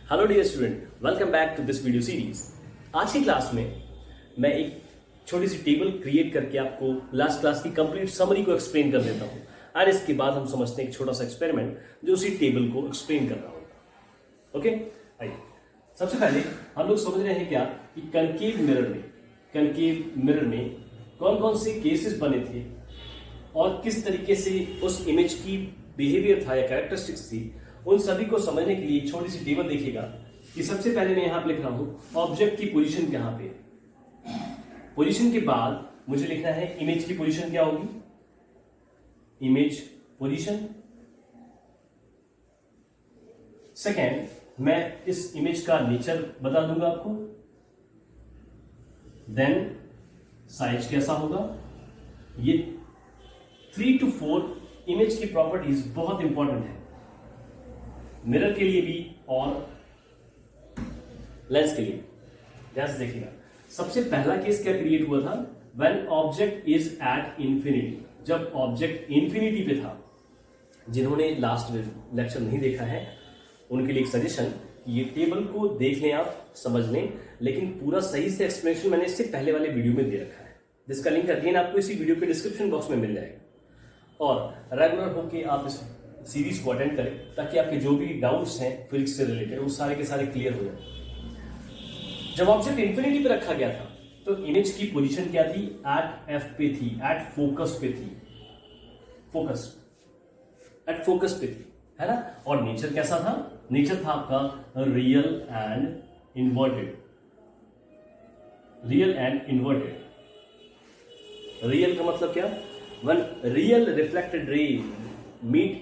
Hello dear student, welcome back to this video series. आज की class में मैं एक छोटी सी टेबल क्रिएट करके आपको लास्ट क्लास की कंप्लीट समरी को एक्सप्लेन कर देता हूं और इसके बाद हम समझते हैं एक छोटा सा एक्सपेरिमेंट जो उसी टेबल को एक्सप्लेन कर रहा होगा। ओके, आइए सबसे पहले हम लोग समझ रहे हैं क्या कि कनकेव मिरर में कौन कौन से केसेस बने थे और किस तरीके से उस इमेज की बिहेवियर था या कैरेक्टरिस्टिक्स थी। उन सभी को समझने के लिए एक छोटी सी टेबल देखिएगा कि सबसे पहले मैं यहां पर लिख रहा हूं ऑब्जेक्ट की पोजीशन कहां पे। पोजीशन के बाद मुझे लिखना है इमेज की पोजीशन क्या होगी, इमेज पोजीशन। सेकेंड, मैं इस इमेज का नेचर बता दूंगा आपको। देन साइज कैसा होगा। ये 3 to 4 इमेज की प्रॉपर्टीज बहुत इंपॉर्टेंट है मिरर के लिए भी और लेंस के लिए। ध्यान से देखिएगा, सबसे पहला केस क्या क्रिएट हुआ था, when object is at infinity. जब ऑब्जेक्ट इंफिनिटी पे था, जिन्होंने लास्ट लेक्चर नहीं देखा है उनके लिए एक सजेशन, ये टेबल को देख लें, आप समझ लें, लेकिन पूरा सही से एक्सप्लेनेशन मैंने इससे पहले वाले वीडियो में दे रखा है, जिसका लिंक अगेन आपको इसी वीडियो के डिस्क्रिप्शन बॉक्स में मिल जाएगा। और रेगुलर होके आप इस सीरीज को अटेंड करें ताकि आपके जो भी डाउट्स हैं फिजिक्स से रिलेटेड वो सारे के सारे क्लियर हो जाए। जब ऑब्जेक्ट इंफिनिटी पे रखा गया था तो इमेज की पोजीशन क्या थी, एट एफ पे थी, एट फोकस पे थी, एट फोकस पे थी, है ना। और नेचर कैसा था, नेचर था आपका रियल एंड इन्वर्टेड। रियल का मतलब क्या, when real reflected ray meet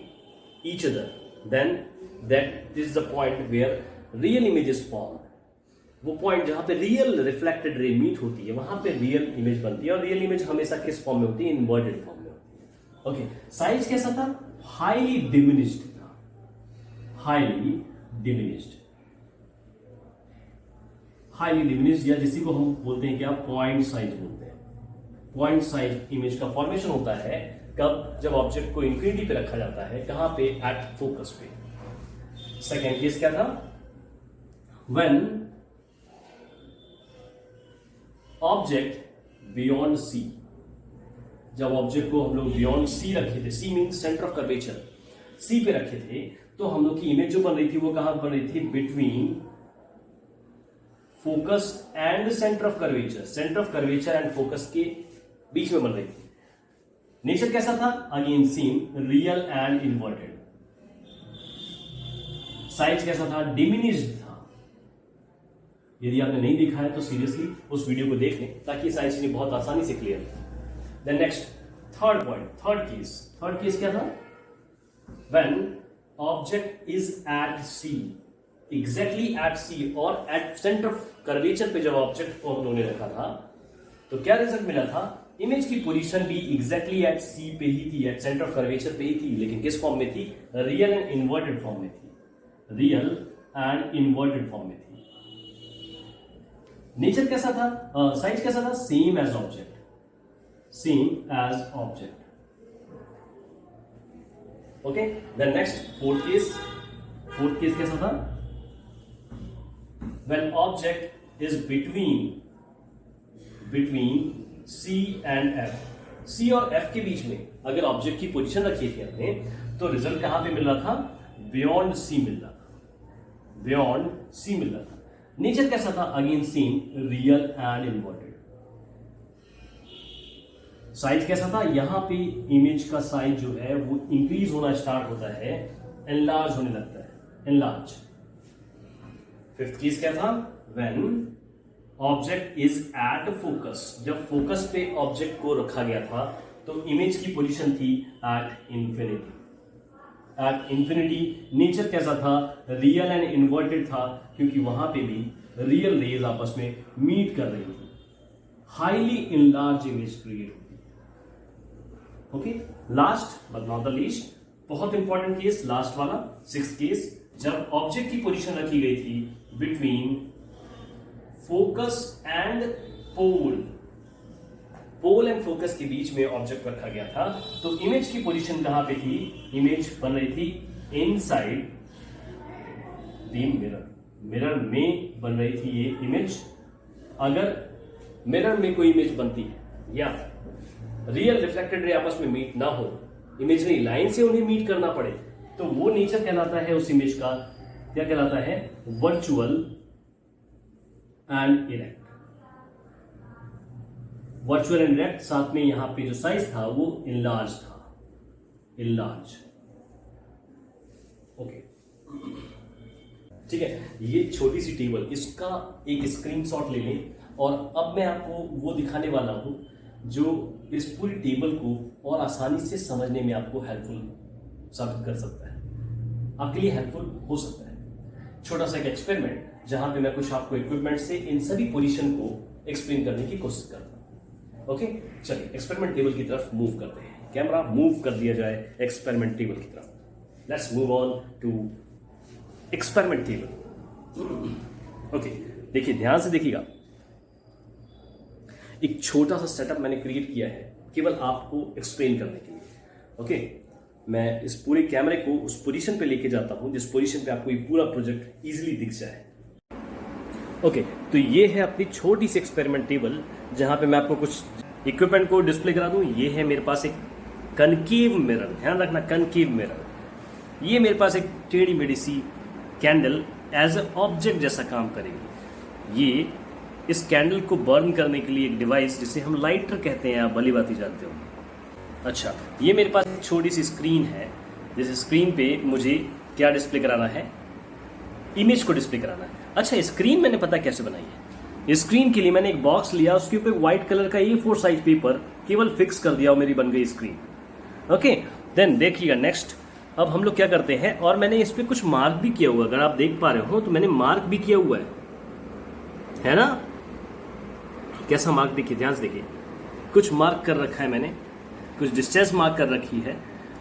each other, then that is the point where real image is formed. वो पॉइंट जहां पे रियल रिफ्लेक्टेड रे मीट होती है वहां पे रियल इमेज बनती है, और रियल इमेज हमेशा किस फॉर्म में होती है, इन्वर्टेड फॉर्म में होती है। ओके, साइज कैसा था, हाईली डिमिनिश्ड था, हाईली डिमिनिश्ड या जिसी को हम बोलते हैं क्या, पॉइंट साइज बोलते हैं। पॉइंट साइज इमेज का फॉर्मेशन होता है कब, जब ऑब्जेक्ट को इंफिनिटी पे रखा जाता है, कहां पे, एट फोकस पे। सेकेंड केस क्या था, व्हेन ऑब्जेक्ट बियॉन्ड सी। जब ऑब्जेक्ट को हम लोग बियॉन्ड सी रखे थे, सी मीन सेंटर ऑफ कर्वेचर, सी पे रखे थे, तो हम लोग की इमेज जो बन रही थी वो कहां बन रही थी, between focus and centre of curvature, centre of curvature and focus के बीच में बन रही थी। नेचर कैसा था, again same, real and inverted. Size कैसा था, डिमिनिश्ड था। यदि आपने नहीं देखा है तो सीरियसली उस वीडियो को देख लें ताकि साइज की बहुत आसानी से क्लियर हो। Then next, third point, third case क्या था, when object is at C, exactly at C और एट सेंटर ऑफ कर्वेचर पे जब ऑब्जेक्ट को हम लोगों ने रखा था तो क्या रिजल्ट मिला था, इमेज की पोजीशन भी एग्जैक्टली एट सी पे ही थी, एट सेंटर ऑफ कर्वेचर पे ही थी, लेकिन किस फॉर्म में थी, रियल एंड इन्वर्टेड फॉर्म में थी, रियल एंड इन्वर्टेड फॉर्म में थी। नेचर कैसा था, साइज कैसा था, same as object, okay. Then next, fourth case कैसा था, when object is between C and F, C और F के बीच में अगर ऑब्जेक्ट की पोजीशन रखी थी हमने तो रिजल्ट कहां पे मिल रहा था, बियॉन्ड सी मिल रहा था। नेचर कैसा था, again same, real and inverted. Size कैसा था, यहां पे इमेज का साइज जो है वो इंक्रीज होना स्टार्ट होता है, एनलार्ज होने लगता है, एनलार्ज। फिफ्थ केस क्या था, when object is at focus. जब फोकस पे ऑब्जेक्ट को रखा गया था तो इमेज की पोजीशन थी एट इंफिनिटी। नेचर कैसा था, रियल एंड इन्वर्टेड था, क्योंकि वहां पे भी रियल रेज आपस में मीट कर रही थी, हाईली इनलार्ज इमेज क्रिएट होती। Okay, last but not the least, बहुत इंपॉर्टेंट केस, लास्ट वाला, सिक्स्थ केस, जब ऑब्जेक्ट की पोजीशन रखी गई थी between focus and pole and focus के बीच में ऑब्जेक्ट रखा गया था, तो इमेज की पोजीशन कहां पे थी, इमेज बन रही थी इनसाइड द मिरर, मिरर में बन रही थी ये इमेज। अगर मिरर में कोई इमेज बनती है या रियल रिफ्लेक्टेड रे आपस में मीट ना हो, इमेजरी लाइन से उन्हें मीट करना पड़े, तो वो नेचर कहलाता है उस इमेज का, क्या कहलाता है? Virtual and erect. Virtual and erect, साथ में यहां पे जो साइज था वो इनलार्ज था, इनलार्ज। ओके, ठीक है। ये छोटी सी टेबल, इसका एक स्क्रीनशॉट ले लें और अब मैं आपको वो दिखाने वाला हूं जो इस पूरी टेबल को और आसानी से समझने में आपको हेल्पफुल साबित कर सकता है, आपके लिए हेल्पफुल हो सकता है। छोटा सा एक एक्सपेरिमेंट जहां पे मैं कुछ आपको इक्विपमेंट से इन सभी पोजीशन को एक्सप्लेन करने की कोशिश करता हूं। ओके, चलिए एक्सपेरिमेंट टेबल की तरफ मूव करते हैं। कैमरा मूव कर दिया जाए एक्सपेरिमेंट टेबल की तरफ। Let's move on to experiment table. Okay, देखिए, ध्यान से देखिएगा। एक छोटा सा सेटअप मैंने क्रिएट किया है केवल आपको एक्सप्लेन करने के लिए। ओके, मैं इस पूरे कैमरे को उस पोजीशन पे लेके जाता हूं जिस पोजीशन पे आपको ये पूरा प्रोजेक्ट इजीली दिख जाए। ओके, तो ये है अपनी छोटी सी एक्सपेरिमेंट टेबल जहां पे मैं आपको कुछ इक्विपमेंट को डिस्प्ले करा दूं। ये है मेरे पास एक कनकेव मिरर, ध्यान रखना, कनकेव मिरर। ये मेरे पास एक टेढ़ी मेढ़ी सी कैंडल एज ए ऑब्जेक्ट जैसा काम करेगी। ये इस कैंडल को बर्न करने के लिए एक डिवाइस जिसे हम लाइटर कहते हैं, आप भली बात जानते हो। अच्छा, ये मेरे पास एक छोटी सी स्क्रीन है जिस स्क्रीन पे मुझे क्या डिस्प्ले कराना है? इमेज को डिस्प्ले कराना है। अच्छा, स्क्रीन मैंने पता कैसे बनाई है? स्क्रीन के लिए मैंने एक बॉक्स लिया, उसके ऊपर व्हाइट कलर का A4 साइज पेपर केवल फिक्स कर दिया और मेरी बन गई स्क्रीन। ओके, देन देखिएगा नेक्स्ट। अब हम लोग क्या करते हैं, और मैंने इस पर कुछ मार्क भी किया हुआ, अगर आप देख पा रहे हो तो मैंने मार्क भी किया हुआ है ना? कैसा मार्क, देखिए, ध्यान से देखिए। कुछ मार्क कर रखा है मैंने, कुछ डिस्टेंस मार्क कर रखी है,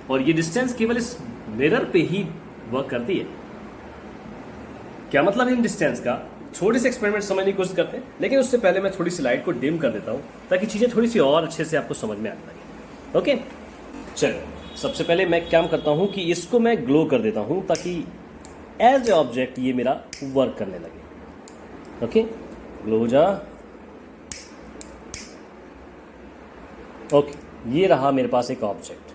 और ये डिस्टेंस केवल इस मिरर पे ही वर्क करती है। क्या मतलब है इन डिस्टेंस का? छोटे से एक्सपेरिमेंट समझने की कोशिश करते हैं, लेकिन उससे पहले मैं थोड़ी सी लाइट को डिम कर देता हूं ताकि चीजें थोड़ी सी और अच्छे से आपको समझ में आने लगे। ओके, चलो, सबसे पहले मैं क्या करता हूं कि इसको मैं ग्लो कर देता हूं ताकि एज ए ऑब्जेक्ट ये मेरा वर्क करने लगे। ओके, ग्लो हो जा। ओके, ये रहा मेरे पास एक ऑब्जेक्ट।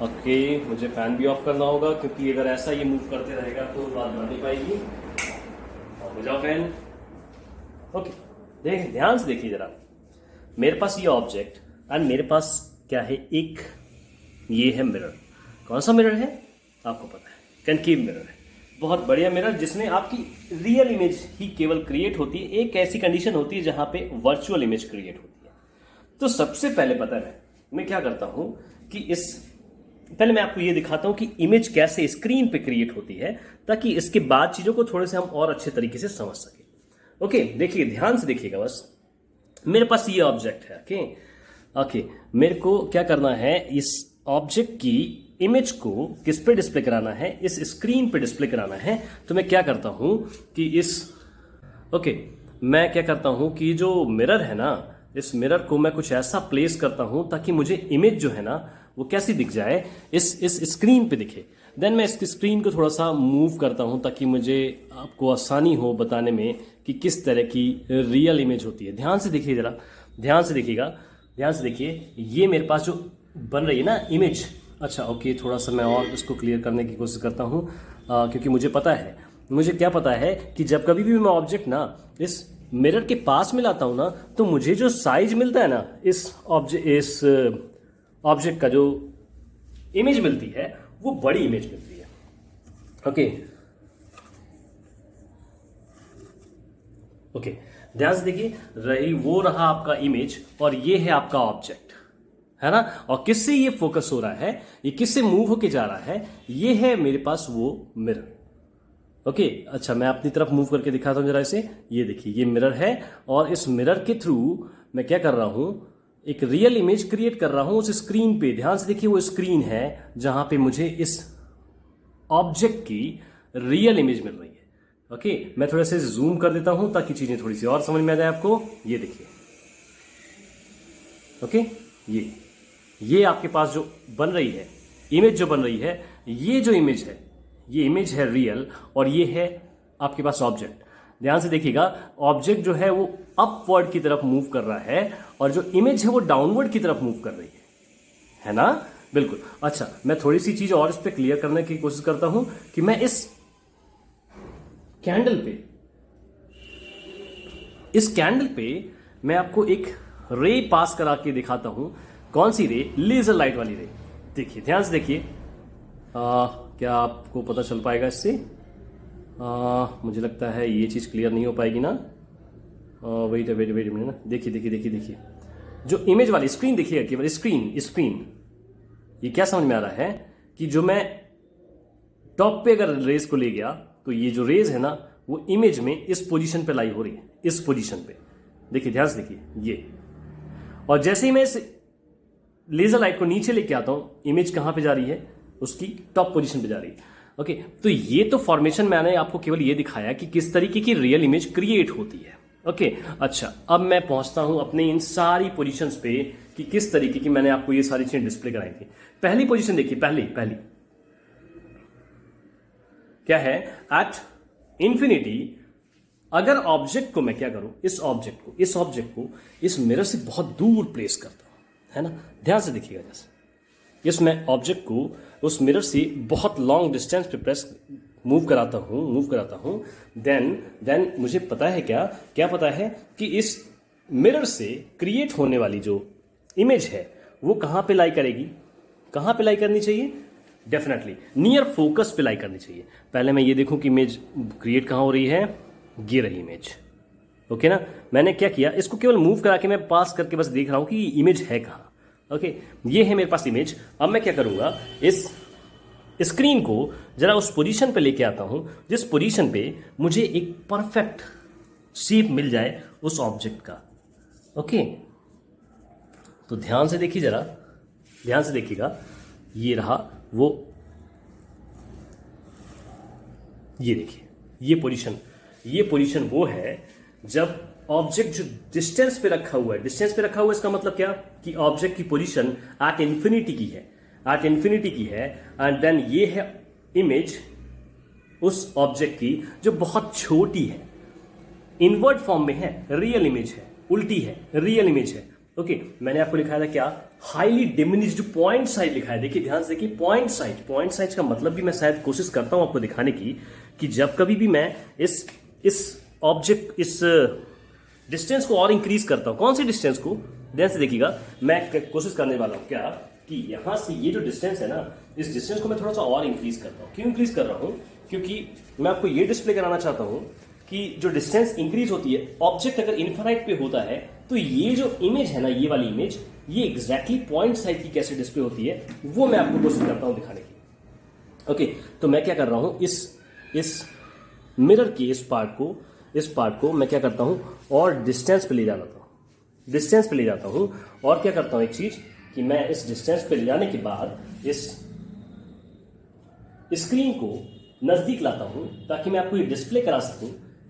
ओके, मुझे फैन भी ऑफ करना होगा क्योंकि अगर ऐसा ये मूव करते रहेगा तो बात बन नहीं पाएगी। और हो जाओ फैन। ओके, देख, ध्यान से देखिए जरा। मेरे पास ये ऑब्जेक्ट एंड मेरे पास क्या है? एक ये है मिरर। कौन सा मिरर है? आपको पता है, कनकेव मिरर है। बहुत बढ़िया मिरर जिसमें आपकी रियल इमेज ही केवल क्रिएट होती है। एक ऐसी कंडीशन होती है जहां पे वर्चुअल इमेज क्रिएट होती है। तो सबसे पहले पता है मैं क्या करता हूं कि पहले मैं आपको ये दिखाता हूं कि इमेज कैसे स्क्रीन पे क्रिएट होती है, ताकि इसके बाद चीजों को थोड़े से हम और अच्छे तरीके से समझ सके। ओके, देखिए, ध्यान से देखिएगा बस। मेरे पास ये ऑब्जेक्ट है। ओके, मेरे को क्या करना है? इस ऑब्जेक्ट की इमेज को किस पे डिस्प्ले कराना है? इस स्क्रीन पे डिस्प्ले कराना है। तो मैं क्या करता हूं कि मैं क्या करता हूं कि जो मिरर है ना, इस मिरर को मैं कुछ ऐसा प्लेस करता हूं ताकि मुझे इमेज जो है ना वो कैसी दिख जाए, इस स्क्रीन पे दिखे। देन मैं इस स्क्रीन को थोड़ा सा मूव करता हूं ताकि मुझे आपको आसानी हो बताने में कि किस तरह की रियल इमेज होती है। ध्यान से देखिए जरा, ध्यान से देखिएगा, ध्यान से देखिए। ये मेरे पास जो बन रही है ना इमेज। अच्छा, ओके, थोड़ा सा मैं और इसको क्लियर करने की कोशिश करता हूँ क्योंकि मुझे पता है, मुझे क्या पता है कि जब कभी भी मैं ऑब्जेक्ट ना इस मिरर के पास में लाता हूं ना, तो मुझे जो साइज मिलता है ना, इस ऑब्जेक्ट का जो इमेज मिलती है वो बड़ी इमेज मिलती है। ओके, ध्यान से देखिए, रहा आपका इमेज और ये है आपका ऑब्जेक्ट, है ना? और किससे ये फोकस हो रहा है, ये किससे मूव होके जा रहा है? ये है मेरे पास वो मिरर। ओके, अच्छा, मैं अपनी तरफ मूव करके दिखाता हूं जरा इसे। ये देखिए, ये मिरर है और इस मिरर के थ्रू मैं क्या कर रहा हूं? एक रियल इमेज क्रिएट कर रहा हूं उस स्क्रीन पे। ध्यान से देखिए, वो स्क्रीन है जहां पे मुझे इस ऑब्जेक्ट की रियल इमेज मिल रही है। ओके, मैं थोड़ा सा जूम कर देता हूं ताकि चीजें थोड़ी सी और समझ में आ जाए आपको। ये देखिए, ओके, ये आपके पास जो बन रही है इमेज, जो बन रही है, ये जो इमेज है, ये इमेज है रियल और ये है आपके पास ऑब्जेक्ट, ध्यान से देखिएगा, ऑब्जेक्ट जो है वो अपवर्ड की तरफ मूव कर रहा है और जो इमेज है वो डाउनवर्ड की तरफ मूव कर रही है ना? बिल्कुल। अच्छा, मैं थोड़ी सी चीज और इस पे क्लियर करने की कोशिश करता हूं कि मैं इस कैंडल पे मैं आपको एक रे पास करा के दिखाता हूं। कौन सी रे? लेजर लाइट वाली रे। देखिए, ध्यान से देखिए, क्या आपको पता चल पाएगा इससे? मुझे लगता है ये चीज क्लियर नहीं हो पाएगी ना। वेट मिनट ना। देखिए, जो इमेज वाली स्क्रीन देखिएगा, केवल स्क्रीन, ये क्या समझ में आ रहा है कि जो मैं टॉप पे अगर रेज को ले गया तो ये जो रेज है ना वो इमेज में इस पोजीशन पे लाई हो रही है, इस पोजीशन पे। देखिए, ध्यान से देखिए ये, और जैसे ही मैं इस लेजर लाइट को नीचे लेके आता हूं, इमेज कहां पे जा रही है? उसकी टॉप पोजीशन पे जा रही है। ओके, तो ये तो फॉर्मेशन मैंने आपको केवल ये दिखाया कि किस तरीके की रियल इमेज क्रिएट होती है। ओके, अच्छा, अब मैं पहुंचता हूं अपने इन सारी पोजीशंस पे कि किस तरीके की मैंने आपको ये सारी चीजें डिस्प्ले कराई थी। पहली पोजीशन देखिए, पहली क्या है? एट इंफिनिटी, अगर ऑब्जेक्ट को मैं क्या करूं, इस ऑब्जेक्ट को इस मिरर से बहुत दूर प्लेस करता हूं, है ना? ध्यान से देखिएगा, जैसे इसमें ऑब्जेक्ट को उस मिरर से बहुत लॉन्ग डिस्टेंस पे प्रेस मूव कराता हूं, देन मुझे पता है क्या पता है कि इस मिरर से क्रिएट होने वाली जो इमेज है वो कहां पे लाई करेगी? कहां पे लाई करनी चाहिए? डेफिनेटली नियर फोकस पे लाई करनी चाहिए। पहले मैं ये देखूं कि इमेज क्रिएट कहां हो रही है। ये रही इमेज, ओके ना? मैंने क्या किया, इसको केवल मूव करा के मैं पास करके बस देख रहा हूं कि इमेज है कहां। ओके, ये है मेरे पास इमेज। अब मैं क्या करूंगा, इस स्क्रीन को जरा उस पोजीशन पे लेके आता हूं जिस पोजीशन पे मुझे एक परफेक्ट शेप मिल जाए उस ऑब्जेक्ट का। ओके, तो ध्यान से देखिए, जरा ध्यान से देखिएगा, ये रहा वो, ये देखिए, ये पोजीशन वो है जब ऑब्जेक्ट जो डिस्टेंस पे रखा हुआ है, इसका मतलब क्या कि ऑब्जेक्ट की पोजीशन एट इंफिनिटी की है, एंड देन ये है इमेज उस ऑब्जेक्ट की जो बहुत छोटी है, इनवर्ट फॉर्म में है, रियल इमेज है, उल्टी है, रियल इमेज है। ओके, मैंने आपको लिखाया था क्या? हाईली डिमिनिश्ड पॉइंट साइज लिखा है। देखिए, ध्यान से देखिए, पॉइंट साइज का मतलब भी मैं शायद कोशिश करता हूं आपको दिखाने की कि जब कभी भी मैं इस ऑब्जेक्ट, इस डिस्टेंस को और इंक्रीज करता हूं। कौन सी डिस्टेंस को? ध्यान से देखिएगा, मैं कोशिश करने वाला हूं क्या कि यहां से ये जो डिस्टेंस है ना, इस डिस्टेंस को मैं थोड़ा सा और इंक्रीज करता हूं। क्यों इंक्रीज कर रहा हूं? क्योंकि मैं आपको ये डिस्प्ले कराना चाहता हूं कि जो डिस्टेंस इंक्रीज होती है, ऑब्जेक्ट अगर इनफाइनाइट पे होता है तो ये जो इमेज है ना, ये वाली इमेज, ये एग्जैक्टली पॉइंट साइज की कैसे डिस्प्ले होती है वो मैं आपको कोशिश करता हूं दिखाने की। ओके, तो मैं क्या कर रहा हूं, इस मिरर के इस पार्ट को मैं क्या करता हूं और डिस्टेंस पे ले जाता हूं, और क्या करता हूं एक चीज कि मैं इस डिस्टेंस पे ले जाने के बाद इस स्क्रीन को नजदीक लाता हूं ताकि मैं आपको ये डिस्प्ले करा सकूं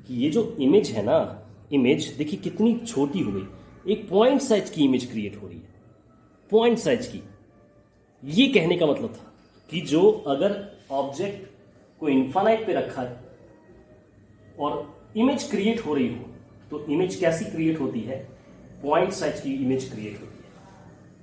कि ये जो इमेज है ना, इमेज देखिए कितनी छोटी हो गई, एक पॉइंट साइज की इमेज क्रिएट हो रही है, पॉइंट साइज की। ये कहने का मतलब था कि जो अगर ऑब्जेक्ट को इनफाइनाइट पे रखा है और इमेज क्रिएट हो रही हो तो इमेज कैसी क्रिएट होती है? पॉइंट साइज की इमेज क्रिएट होती है।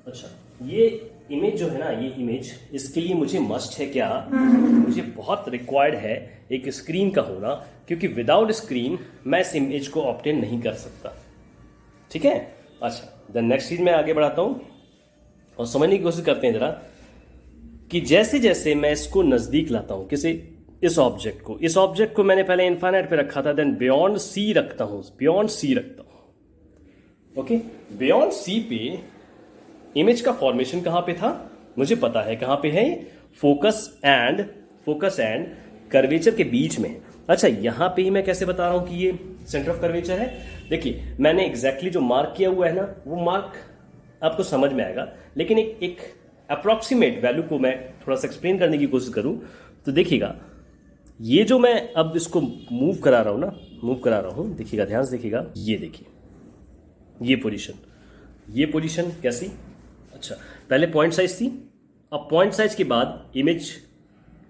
अच्छा, ये इमेज जो है ना, ये इमेज, इसके लिए मुझे मस्ट है क्या? मुझे बहुत रिक्वायर्ड है एक स्क्रीन का होना, क्योंकि विदाउट स्क्रीन मैं इस इमेज को ऑब्टेन नहीं कर सकता। ठीक है? अच्छा, द नेक्स्ट चीज मैं आगे बढ़ाता हूं और समझने की कोशिश करते हैं जरा कि जैसे जैसे मैं इसको नजदीक लाता हूं, किसी इस ऑब्जेक्ट को मैंने पहले इनफाइनाइट पे रखा था, देन बियॉन्ड सी रखता हूं। ओके, बियॉन्ड सी पे इमेज का फॉर्मेशन कहां पे था? मुझे पता है कहां पे है, फोकस एंड कर्वेचर के बीच में। अच्छा, यहां पे ही मैं कैसे बता रहा हूं कि ये सेंटर ऑफ कर्वेचर है? देखिए, मैंने एग्जैक्टली जो मार्क किया हुआ है ना, वो मार्क आपको समझ में आएगा, लेकिन एक अप्रोक्सीमेट वैल्यू को मैं थोड़ा सा एक्सप्लेन करने की कोशिश करूं तो देखिएगा, ये जो मैं अब इसको मूव करा रहा हूं, देखिएगा, ध्यान से देखिएगा, ये देखिए, ये पोजीशन कैसी? अच्छा, पहले पॉइंट साइज थी, अब पॉइंट साइज के बाद इमेज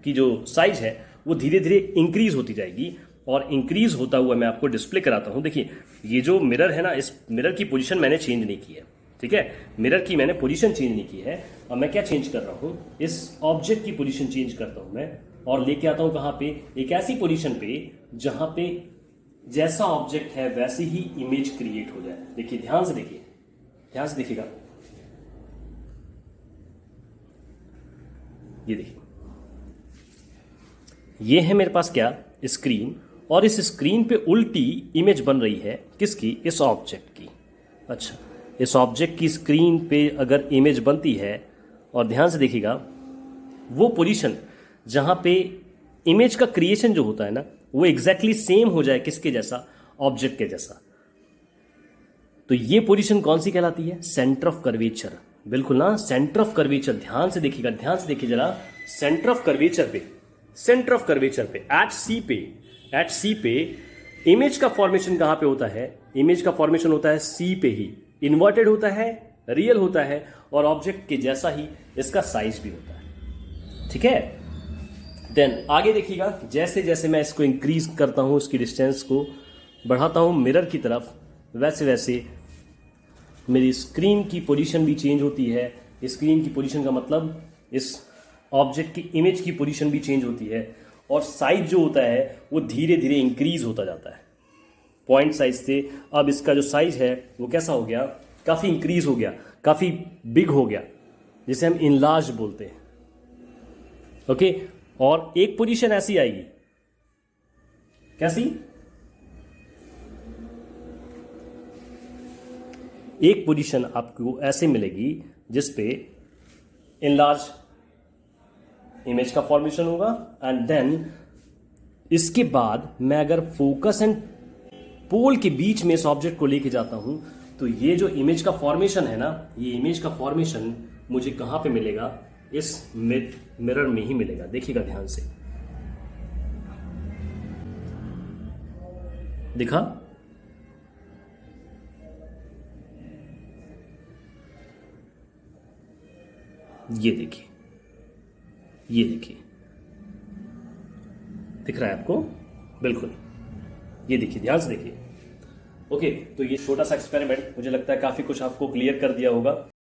की जो साइज है वो धीरे धीरे इंक्रीज होती जाएगी और इंक्रीज होता हुआ मैं आपको डिस्प्ले कराता हूं। देखिए ये जो मिरर है ना, इस मिरर की पोजीशन मैंने चेंज नहीं की है, ठीक है, मिरर की मैंने पोजीशन चेंज नहीं की है। और मैं क्या चेंज कर रहा हूं, इस ऑब्जेक्ट की पोजीशन चेंज करता हूं मैं और लेके आता हूं कहां पे, एक ऐसी पोजीशन पे जहां पे जैसा ऑब्जेक्ट है वैसी ही इमेज क्रिएट हो जाए। देखिए ध्यान से देखिए, ध्यान से देखिएगा, ये देखिए, ये है मेरे पास क्या, स्क्रीन, और इस स्क्रीन पे उल्टी इमेज बन रही है किसकी, इस ऑब्जेक्ट की। अच्छा, इस ऑब्जेक्ट की स्क्रीन पे अगर इमेज बनती है, और ध्यान से देखिएगा वो पोजीशन जहां पे इमेज का क्रिएशन जो होता है ना, वो एग्जैक्टली सेम हो जाए किसके जैसा, ऑब्जेक्ट के जैसा, तो ये पोजीशन कौन सी कहलाती है, सेंटर ऑफ कर्वेचर। बिल्कुल ना, सेंटर ऑफ कर्वेचर, ध्यान से देखिएगा, ध्यान से देखिए जरा, सेंटर ऑफ कर्वेचर पे, सेंटर ऑफ कर्वेचर पे, एट सी पे इमेज का फॉर्मेशन कहां पे होता है, इमेज का फॉर्मेशन होता है सी पे ही, इन्वर्टेड होता है, रियल होता है, और ऑब्जेक्ट के जैसा ही इसका साइज भी होता है, ठीक है। देन आगे देखिएगा, जैसे जैसे मैं इसको इंक्रीज करता हूं, इसकी डिस्टेंस को बढ़ाता हूं मिरर की तरफ, वैसे वैसे मेरी स्क्रीन की पोजीशन भी चेंज होती है। स्क्रीन की पोजीशन का मतलब इस ऑब्जेक्ट की इमेज की पोजीशन भी चेंज होती है, और साइज जो होता है वो धीरे धीरे इंक्रीज होता जाता है। पॉइंट साइज से अब इसका जो साइज है वो कैसा हो गया, काफ़ी इंक्रीज हो गया, काफ़ी बिग हो गया, जिसे हम इनलार्ज बोलते हैं, ओके। और एक पोजीशन ऐसी आएगी, कैसी, एक पोजीशन आपको ऐसे मिलेगी जिसपे इनलार्ज इमेज का फॉर्मेशन होगा, एंड देन इसके बाद मैं अगर फोकस एंड पोल के बीच में इस ऑब्जेक्ट को लेके जाता हूं, तो ये जो इमेज का फॉर्मेशन है ना, ये इमेज का फॉर्मेशन मुझे कहां पे मिलेगा, इस मिरर में ही मिलेगा। देखिएगा ध्यान से, दिखा, ये देखिए, ये देखिए, दिख रहा है आपको, बिल्कुल, ये देखिए, ध्यान से देखिए, ओके। तो ये छोटा सा एक्सपेरिमेंट मुझे लगता है काफी कुछ आपको क्लियर कर दिया होगा।